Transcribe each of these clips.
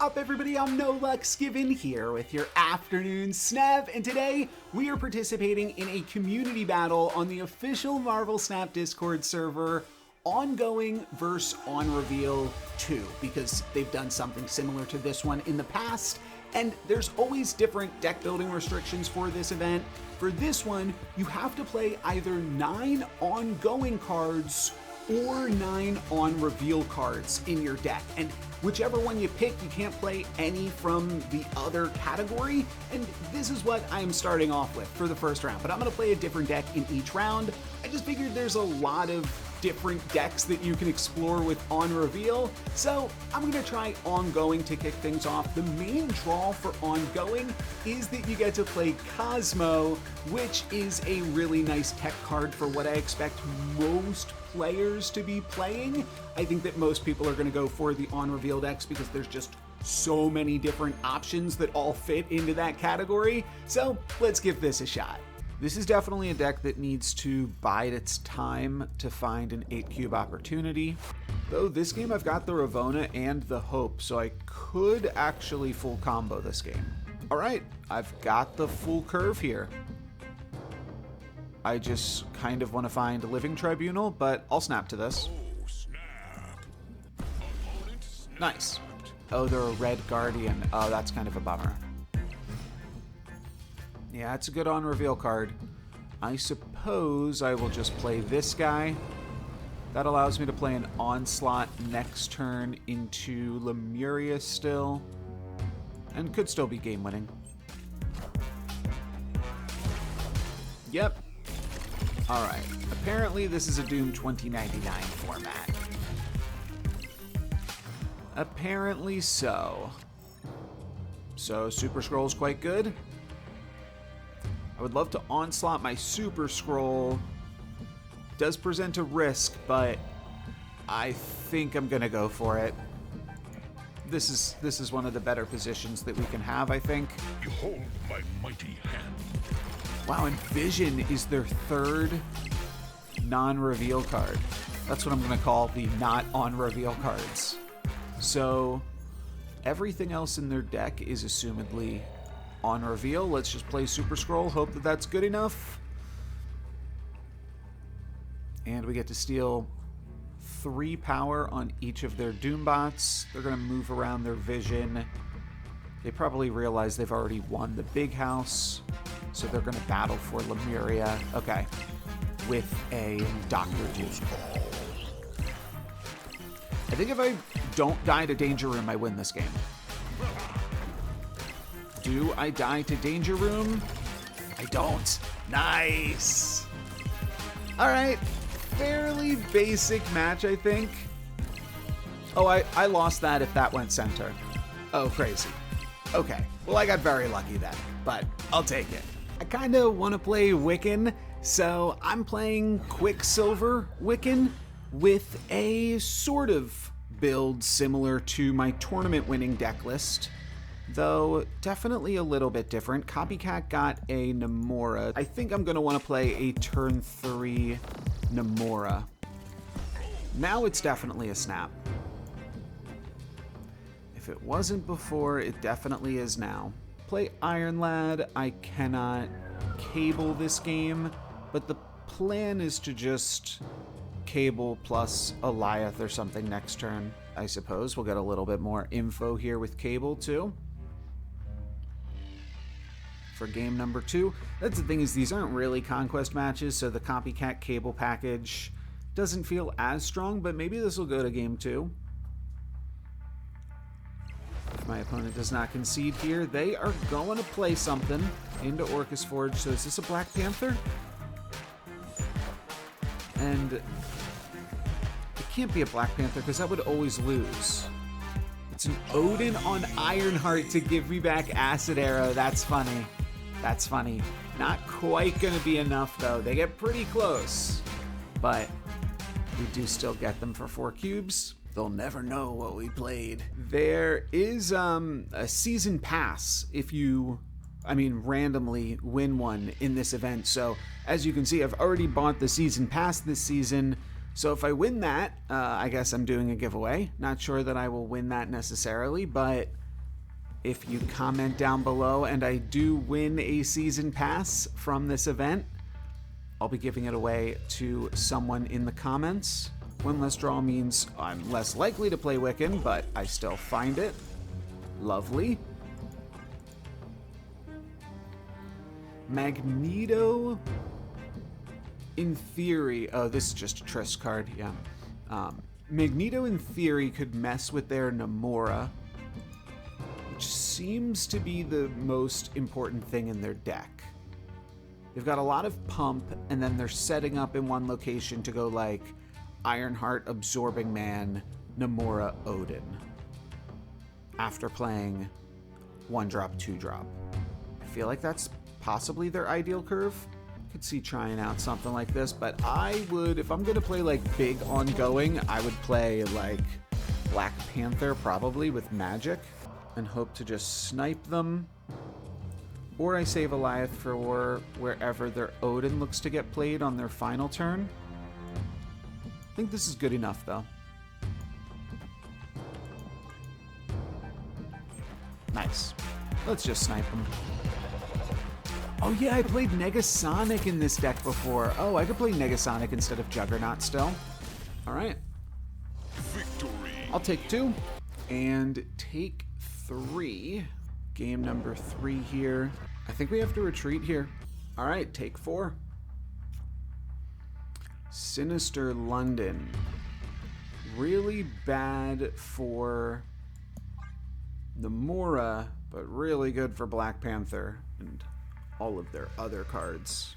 up, everybody? I'm NoLucksGiven here with your afternoon snap, and today we are participating in a community battle on the official Marvel Snap Discord server, Ongoing vs. On Reveal 2, because they've done something similar to this one in the past, and there's always different deck building restrictions for this event. For this one, you have to play either 9 ongoing cards or 9 on reveal cards in your deck, and whichever one you pick, you can't play any from the other category, and this is what I'm starting off with for the first round, but I'm going to play a different deck in each round. I just figured there's a lot of different decks that you can explore with on reveal, so I'm going to try ongoing to kick things off. The main draw for ongoing is that you get to play Cosmo, which is a really nice tech card for what I expect most players to be playing. I think that most people are going to go for the on reveal decks because there's just so many different options that all fit into that category, so let's give this a shot. This is definitely a deck that needs to bide its time to find an 8-cube opportunity. Though this game I've got the Ravona and the Hope, so I could actually full combo this game. Alright, I've got the full curve here. I just kind of want to find a Living Tribunal, but I'll snap to this. Nice. Oh, they're a red Guardian. Oh, that's kind of a bummer. Yeah, it's a good on-reveal card. I suppose I will just play this guy. That allows me to play an Onslaught next turn into Lemuria still. And could still be game-winning. Yep. Alright. Apparently this is a Doom 2099 format. Apparently so. So Super Scroll's quite good. I would love to Onslaught my Super Scroll. Does present a risk, but I think I'm gonna go for it. This is one of the better positions that we can have, I think. Behold my mighty hand. Wow, and Vision is their third non-reveal card. That's what I'm gonna call the not on reveal cards. So everything else in their deck is assumedly on reveal. Let's just play Super Scroll, hope that that's good enough. And we get to steal 3 power on each of their Doombots. They're going to move around their Vision. They probably realize they've already won the big house, so they're going to battle for Lemuria. Okay. With a Doctor Doom. I think if I don't die to Danger Room, I win this game. Do I die to Danger Room? I don't. Nice. All right. Fairly basic match, I think. Oh, I lost that if that went center. Oh, crazy. Okay. Well, I got very lucky then, but I'll take it. I kind of want to play Wiccan, so I'm playing Quicksilver Wiccan with a sort of build similar to my tournament-winning deck list. Though definitely a little bit different. Copycat got a Namora. I think I'm going to want to play a turn 3 Namora. Now it's definitely a snap. If it wasn't before, it definitely is now. Play Iron Lad. I cannot cable this game, but the plan is to just cable plus Eliath or something next turn. I suppose we'll get a little bit more info here with cable too. For game number 2. That's the thing, is these aren't really conquest matches, so the copycat cable package doesn't feel as strong, but maybe this will go to game 2. If my opponent does not concede here, they are going to play something into Orcus Forge. So is this a Black Panther? And it can't be a Black Panther because that would always lose. It's an Odin on Ironheart to give me back Acid Arrow. That's funny. That's funny. Not quite going to be enough, though. They get pretty close. But we do still get them for 4 cubes. They'll never know what we played. There is a season pass if you, randomly win one in this event. So as you can see, I've already bought the season pass this season. So if I win that, I guess I'm doing a giveaway. Not sure that I will win that necessarily, but if you comment down below and I do win a season pass from this event, I'll be giving it away to someone in the comments. One less draw means I'm less likely to play Wiccan, but I still find it lovely. Magneto, in theory, oh, this is just a Triss card, yeah. Magneto, in theory, could mess with their Namora, which seems to be the most important thing in their deck. They've got a lot of pump, and then they're setting up in one location to go like Ironheart, Absorbing Man, Namora, Odin, after playing 1-drop, 2-drop. I feel like that's possibly their ideal curve. Could see trying out something like this, but I would, if I'm going to play like big ongoing, I would play like Black Panther probably with magic and hope to just snipe them. Or I save Eliath for wherever their Odin looks to get played on their final turn. I think this is good enough though. Nice. Let's just snipe them. Oh yeah, I played Negasonic in this deck before. Oh, I could play Negasonic instead of Juggernaut still. All right. Victory. I'll take 2 and take 3. Game number 3 here. I think we have to retreat here. All right, take 4. Sinister London. Really bad for Namora, but really good for Black Panther and all of their other cards.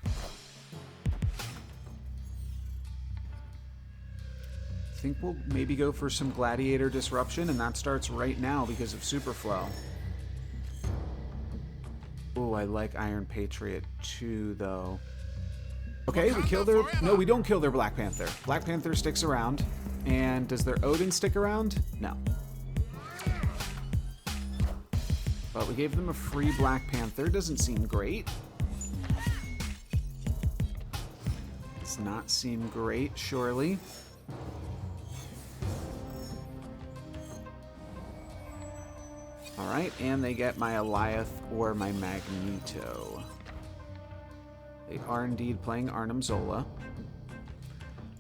I think we'll maybe go for some Gladiator Disruption, and that starts right now because of Superflow. Oh, I like Iron Patriot too, though. Okay, we kill their... No, we don't kill their Black Panther. Black Panther sticks around. And does their Odin stick around? No. But we gave them a free Black Panther. Doesn't seem great. Does not seem great, surely. Alright, and they get my Eliath or my Magneto. They are indeed playing Arnim Zola.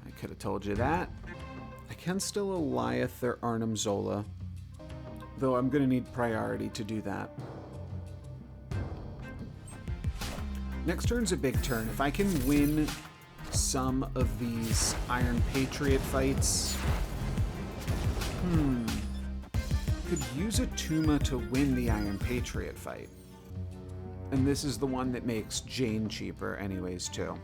I could have told you that. I can still Eliath their Arnim Zola, though I'm going to need priority to do that. Next turn's a big turn. If I can win some of these Iron Patriot fights... Could use a Tuma to win the Iron Patriot fight. And this is the one that makes Jane cheaper anyways, too.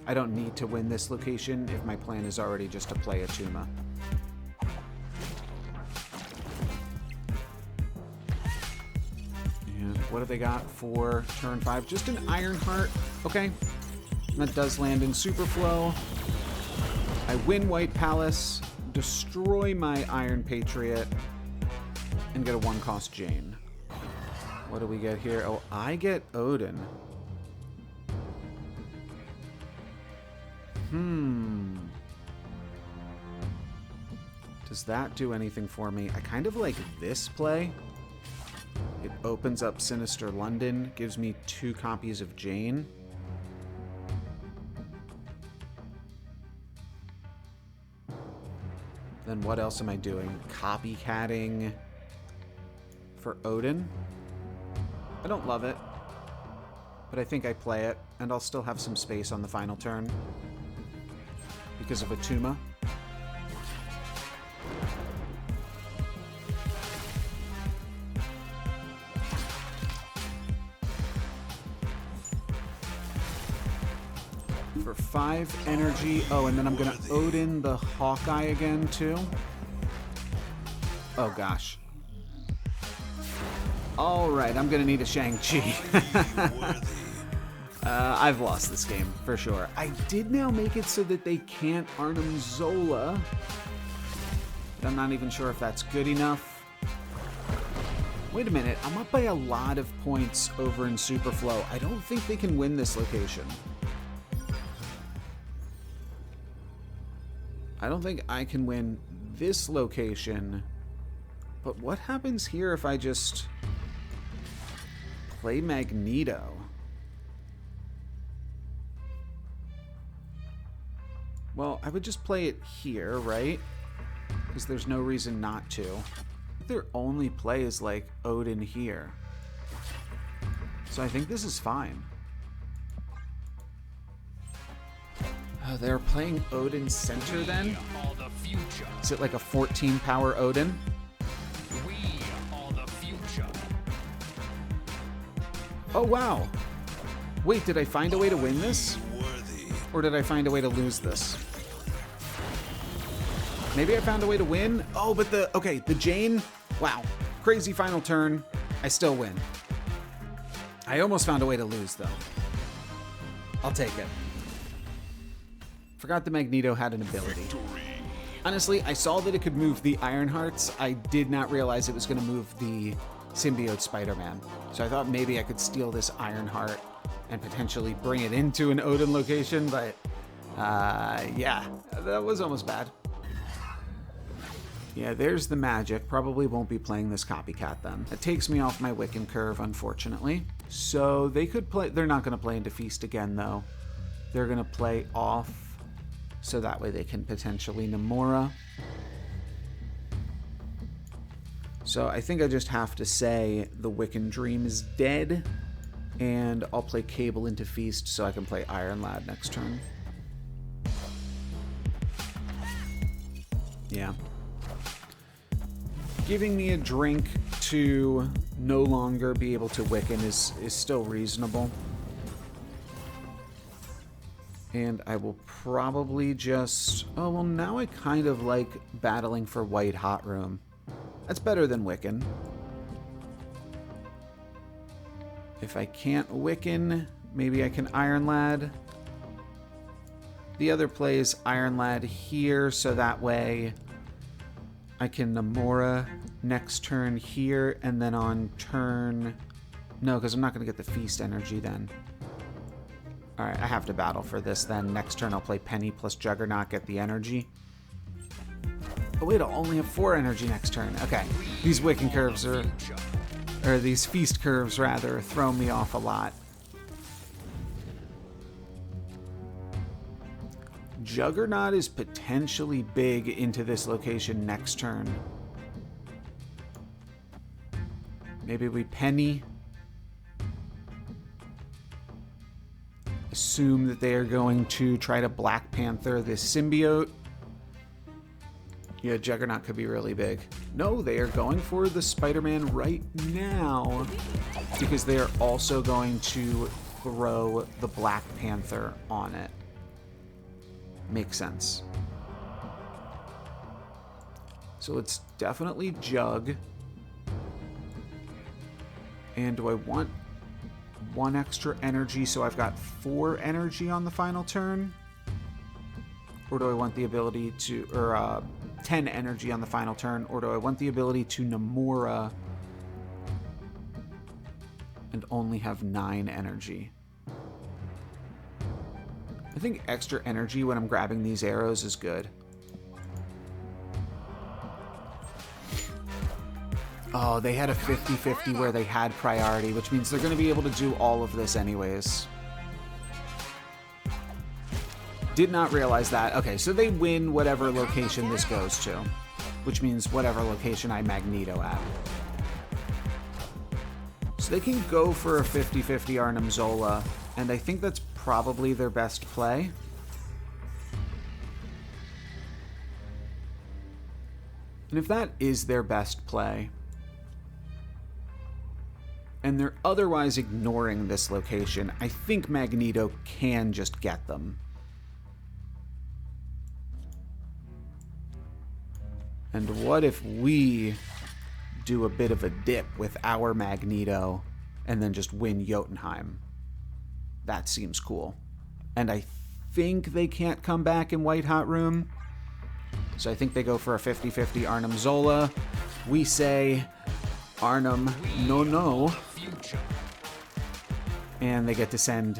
I don't need to win this location if my plan is already just to play a Tuma. And what have they got for turn 5? Just an Ironheart. Okay. That does land in Superflow. I win White Palace, destroy my Iron Patriot, and get a 1-cost Jane. What do we get here? Oh, I get Odin. Does that do anything for me? I kind of like this play. It opens up Sinister London, gives me 2 copies of Jane. Then what else am I doing? Copycatting for Odin. I don't love it, but I think I play it, and I'll still have some space on the final turn because of a Tuma. For 5 energy. Oh, and then I'm gonna Odin the Hawkeye again too. Oh gosh. Alright, I'm gonna need a Shang-Chi. I've lost this game, for sure. I did now make it so that they can't Arnim Zola. But I'm not even sure if that's good enough. Wait a minute, I'm up by a lot of points over in Superflow. I don't think they can win this location. I don't think I can win this location. But what happens here if I just play Magneto. Well, I would just play it here, right? Because there's no reason not to. Their only play is like Odin here. So I think this is fine. Oh, they're playing Odin center then? Is it like a 14 power Odin? Oh, wow. Wait, did I find a way to win this? Or did I find a way to lose this? Maybe I found a way to win? Oh, but the Jane, wow. Crazy final turn. I still win. I almost found a way to lose, though. I'll take it. Forgot the Magneto had an ability. Honestly, I saw that it could move the Iron Hearts. I did not realize it was going to move the symbiote Spider-Man. So I thought maybe I could steal this Iron Heart and potentially bring it into an Odin location, but yeah, that was almost bad. Yeah, there's the magic. Probably won't be playing this copycat then. That takes me off my Wiccan curve, unfortunately. So they could play, they're not going to play into Feast again though. They're going to play off so that way they can potentially Namora. So I think I just have to say the Wiccan Dream is dead, and I'll play Cable into Feast so I can play Iron Lad next turn. Yeah. Giving me a drink to no longer be able to Wiccan is still reasonable. And I will probably just... Oh, well, now I kind of like battling for White Hot Room. That's better than Wiccan. If I can't Wiccan, maybe I can Iron Lad. The other play is Iron Lad here, so that way I can Namora next turn here, and then on turn... No, because I'm not going to get the Feast energy then. Alright, I have to battle for this then. Next turn I'll play Penny plus Juggernaut, get the energy. Oh wait, I'll only have 4 energy next turn. Okay, these Wiccan curves are... Or these Feast curves, rather, throw me off a lot. Juggernaut is potentially big into this location next turn. Maybe we Penny. Assume that they are going to try to Black Panther this symbiote. Yeah, Juggernaut could be really big. No, they are going for the Spider-Man right now because they are also going to throw the Black Panther on it. Makes sense. So it's definitely Jug. And do I want 1 extra energy so I've got 4 energy on the final turn? Or do I want the ability to, or 10 energy on the final turn, or do I want the ability to Namora and only have 9 energy? I think extra energy when I'm grabbing these arrows is good. Oh, they had a 50-50 where they had priority, which means they're going to be able to do all of this anyways. Did not realize that. Okay, so they win whatever location this goes to, which means whatever location I Magneto at. So they can go for a 50-50 Arnim Zola, and I think that's probably their best play. And if that is their best play, and they're otherwise ignoring this location, I think Magneto can just get them. And what if we do a bit of a dip with our Magneto and then just win Jotunheim? That seems cool. And I think they can't come back in White Hot Room. So I think they go for a 50-50 Arnim Zola. We say Arnim no. And they get to send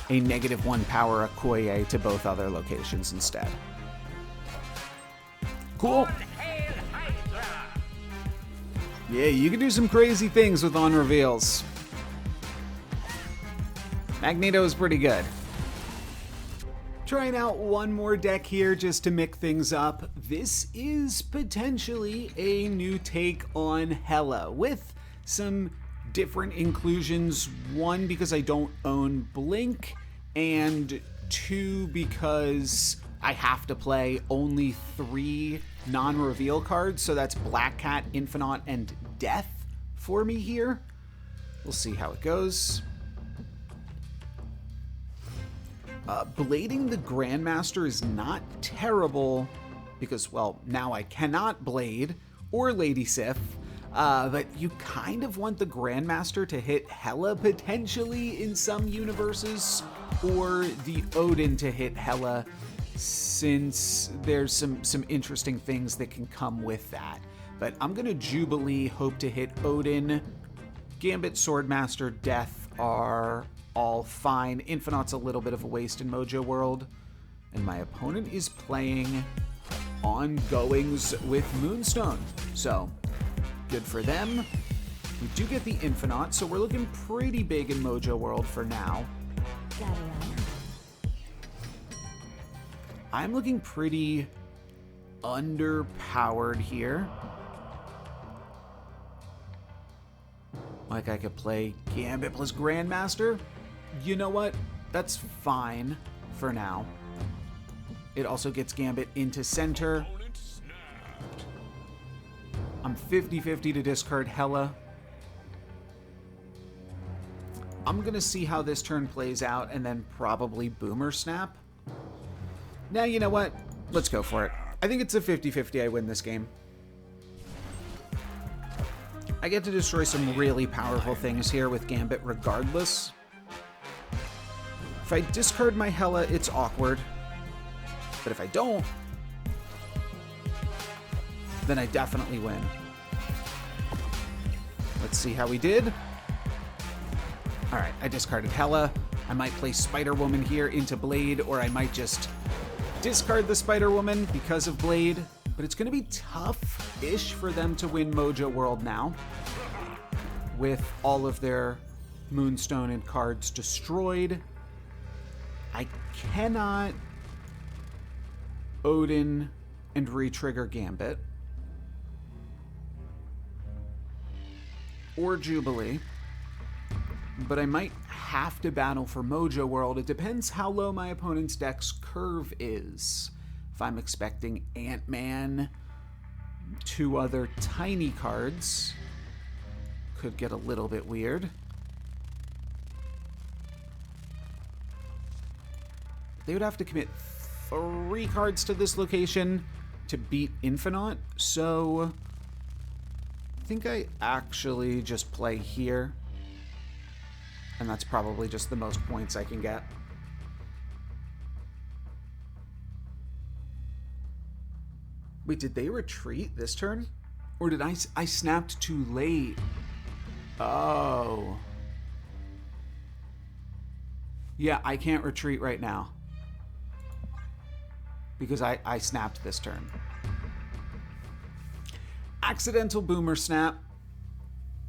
a -1 power Okoye to both other locations instead. Cool. Yeah, you can do some crazy things with on reveals. Magneto is pretty good. Trying out one more deck here just to mix things up. This is potentially a new take on Hela with some different inclusions. One, because I don't own Blink, and two, because I have to play only 3 non-reveal cards, so that's Black Cat, Infinite, and Death for me here. We'll see how it goes. Blading the Grandmaster is not terrible because, well, now I cannot Blade or Lady Sif, but you kind of want the Grandmaster to hit Hela potentially in some universes, or the Odin to hit Hela, since there's some interesting things that can come with that. But I'm going to Jubilee, hope to hit Odin. Gambit, Swordmaster, Death are all fine. Infinite's a little bit of a waste in Mojo World. And my opponent is playing Ongoings with Moonstone. So, good for them. We do get the Infinite, so we're looking pretty big in Mojo World for now. I'm looking pretty underpowered here. Like I could play Gambit plus Grandmaster. You know what? That's fine for now. It also gets Gambit into center. I'm 50-50 to discard Hela. I'm going to see how this turn plays out and then probably Boomer Snap. Now, you know what? Let's go for it. I think it's a 50-50 I win this game. I get to destroy some really powerful things here with Gambit regardless. If I discard my Hela, it's awkward. But if I don't, then I definitely win. Let's see how we did. Alright, I discarded Hela. I might play Spider-Woman here into Blade, or I might just discard the Spider-Woman because of Blade. But it's going to be tough-ish for them to win Mojo World now, with all of their Moonstone and cards destroyed. I cannot Odin and re-trigger Gambit. Or Jubilee. But I might have to battle for Mojo World. It depends how low my opponent's deck's curve is. If I'm expecting Ant-Man, 2 other tiny cards, could get a little bit weird. They would have to commit 3 cards to this location to beat Infinite, so I think I actually just play here. And that's probably just the most points I can get. Wait, did they retreat this turn? Or did I snapped too late? Oh. Yeah, I can't retreat right now. Because I snapped this turn. Accidental Boomer Snap.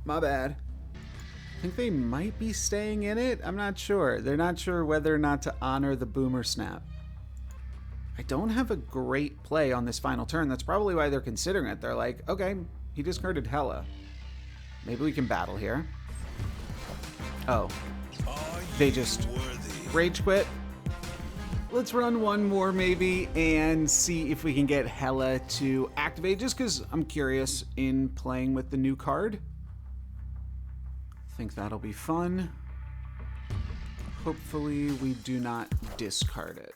My bad. I think they might be staying in it. I'm not sure. They're not sure whether or not to honor the Boomer Snap. I don't have a great play on this final turn. That's probably why they're considering it. They're like, okay, he discarded Hela. Maybe we can battle here. Oh. They just rage quit. Let's run one more maybe and see if we can get Hela to activate, just because I'm curious in playing with the new card. I think that'll be fun. Hopefully we do not discard it.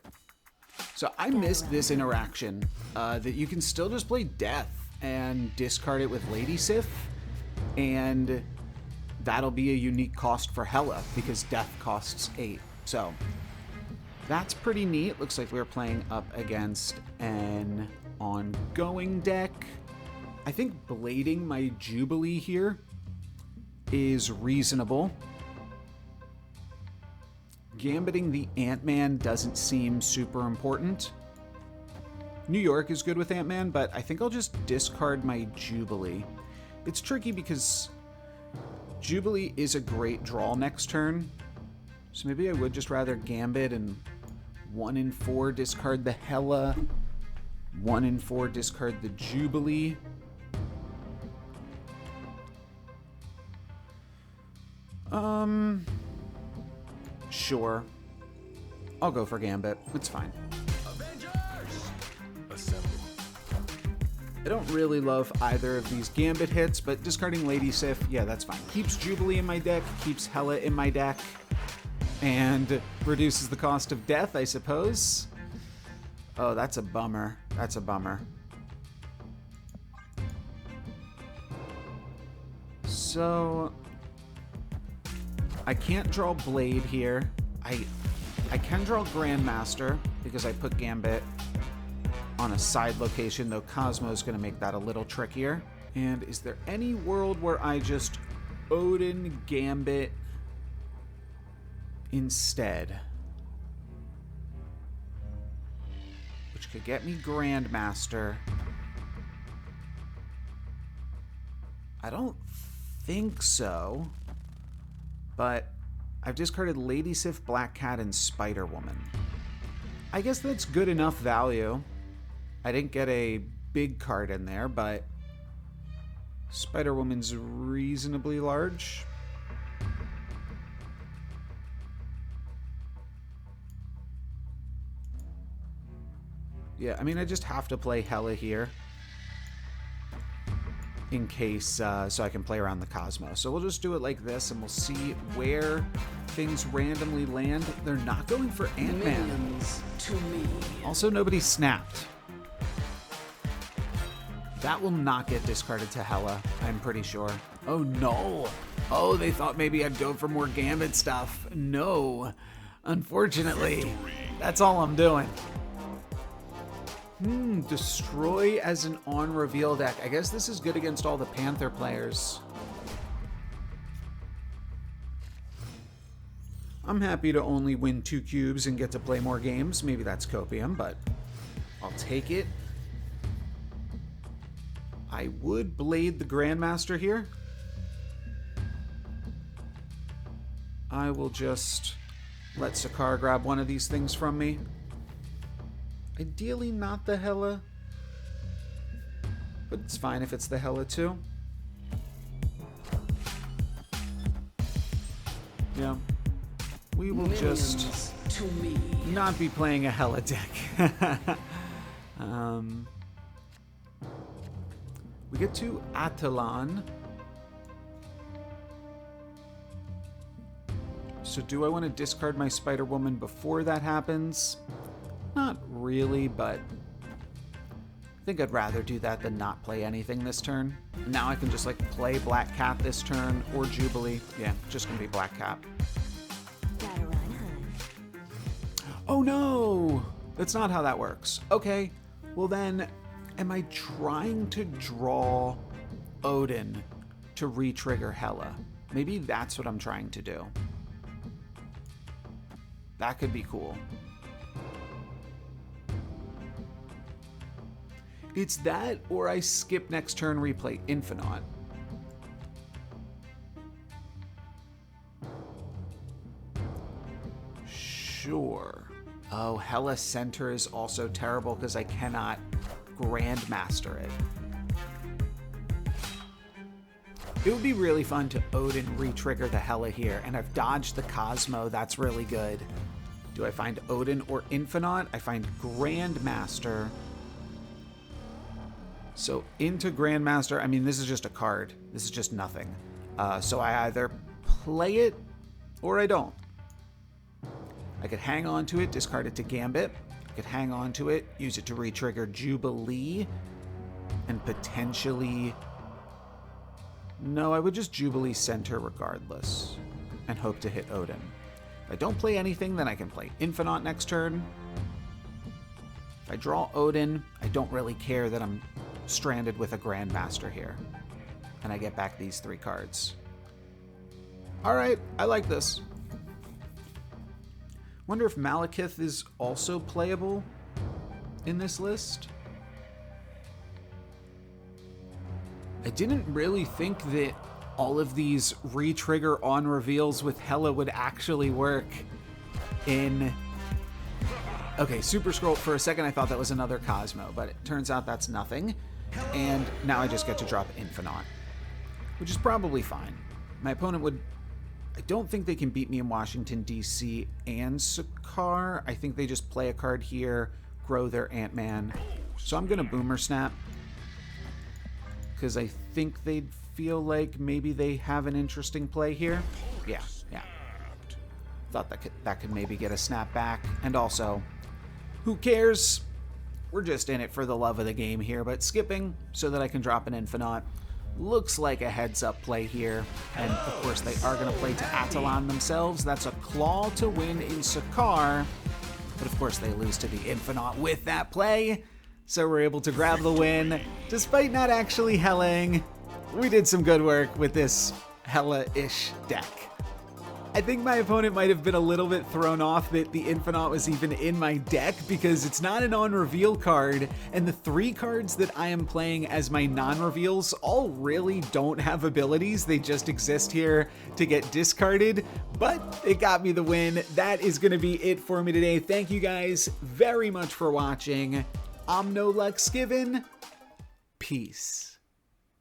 So I missed this interaction, that you can still just play Death and discard it with Lady Sif, and that'll be a unique cost for Hela because Death costs 8. So that's pretty neat. Looks like we're playing up against an ongoing deck. I think blading my Jubilee here is reasonable. Gambiting the Ant-Man doesn't seem super important. New York is good with Ant-Man, but I think I'll just discard my Jubilee. It's tricky because Jubilee is a great draw next turn, So maybe I would just rather Gambit and 1 in 4 discard the Hela, 1 in 4 discard the Jubilee. Sure. I'll go for Gambit. It's fine. Assemble. I don't really love either of these Gambit hits, but discarding Lady Sif, yeah, that's fine. Keeps Jubilee in my deck, keeps Hela in my deck, and reduces the cost of death, I suppose. Oh, that's a bummer. That's a bummer. So I can't draw Blade here. I can draw Grandmaster because I put Gambit on a side location, though Cosmo's going to make that a little trickier. And is there any world where I just Odin Gambit instead? Which could get me Grandmaster. I don't think so. But I've discarded Lady Sif, Black Cat, and Spider Woman. I guess that's good enough value. I didn't get a big card in there, but Spider Woman's reasonably large. Yeah, I mean, I just have to play Hela here in case, so I can play around the Cosmo. So we'll just do it like this, and we'll see where things randomly land. They're not going for Ant-Man. To me. Also, nobody snapped. That will not get discarded to Hela, I'm pretty sure. Oh no. Oh, they thought maybe I'd go for more Gambit stuff. No. Unfortunately, that's all I'm doing. Destroy as an on-reveal deck. I guess this is good against all the Panther players. I'm happy to only win 2 cubes and get to play more games. Maybe that's copium, but I'll take it. I would Blade the Grandmaster here. I will just let Sakar grab one of these things from me. Ideally not the Hela, but it's fine if it's the Hela too. Yeah. We will just to me. not be playing a Hela deck. We get to Atalan. So do I want to discard my Spider-Woman before that happens? Not really, but I think I'd rather do that than not play anything this turn. Now I can just like play Black Cat this turn or Jubilee. Yeah, just gonna be Black Cat. Gotta run, hun. Oh no! That's not how that works. Okay, well then, am I trying to draw Odin to re-trigger Hela? Maybe that's what I'm trying to do. That could be cool. It's that, or I skip next turn, replay Infinite. Sure. Oh, Hela Center is also terrible because I cannot Grandmaster it. It would be really fun to Odin re-trigger the Hela here, and I've dodged the Cosmo. That's really good. Do I find Odin or Infinite? I find Grandmaster. So into Grandmaster, I mean, this is just a card. This is just nothing. So I either play it or I don't. I could hang on to it, discard it to Gambit. I could hang on to it, use it to re-trigger Jubilee, and potentially... No, I would just Jubilee Center regardless, and hope to hit Odin. If I don't play anything, then I can play Infinite next turn. If I draw Odin, I don't really care that I'm stranded with a Grandmaster here. And I get back these 3 cards. Alright, I like this. Wonder if Malekith is also playable in this list. I didn't really think that all of these re-trigger on reveals with Hela would actually work in... Okay, Super Scroll, for a second I thought that was another Cosmo, but it turns out that's nothing. And now I just get to drop Infinite, which is probably fine. My opponent would... I don't think they can beat me in Washington, D.C. and Sakaar. I think they just play a card here, grow their Ant-Man. So I'm going to Boomer Snap, because I think they'd feel like maybe they have an interesting play here. Yeah. Thought that could maybe get a snap back. And also, who cares? We're just in it for the love of the game here, but skipping so that I can drop an Infinite looks like a heads-up play here. And, of course, they are going to play to Attalon themselves. That's a claw to win in Sakaar. But, of course, they lose to the Infinite with that play. So we're able to grab the win, despite not actually Heling. We did some good work with this Hela-ish deck. I think my opponent might have been a little bit thrown off that the Infinite was even in my deck, because it's not a non-reveal card, and the 3 cards that I am playing as my non-reveals all really don't have abilities. They just exist here to get discarded, but it got me the win. That is going to be it for me today. Thank you guys very much for watching. I'm NoLucksGiven. Peace.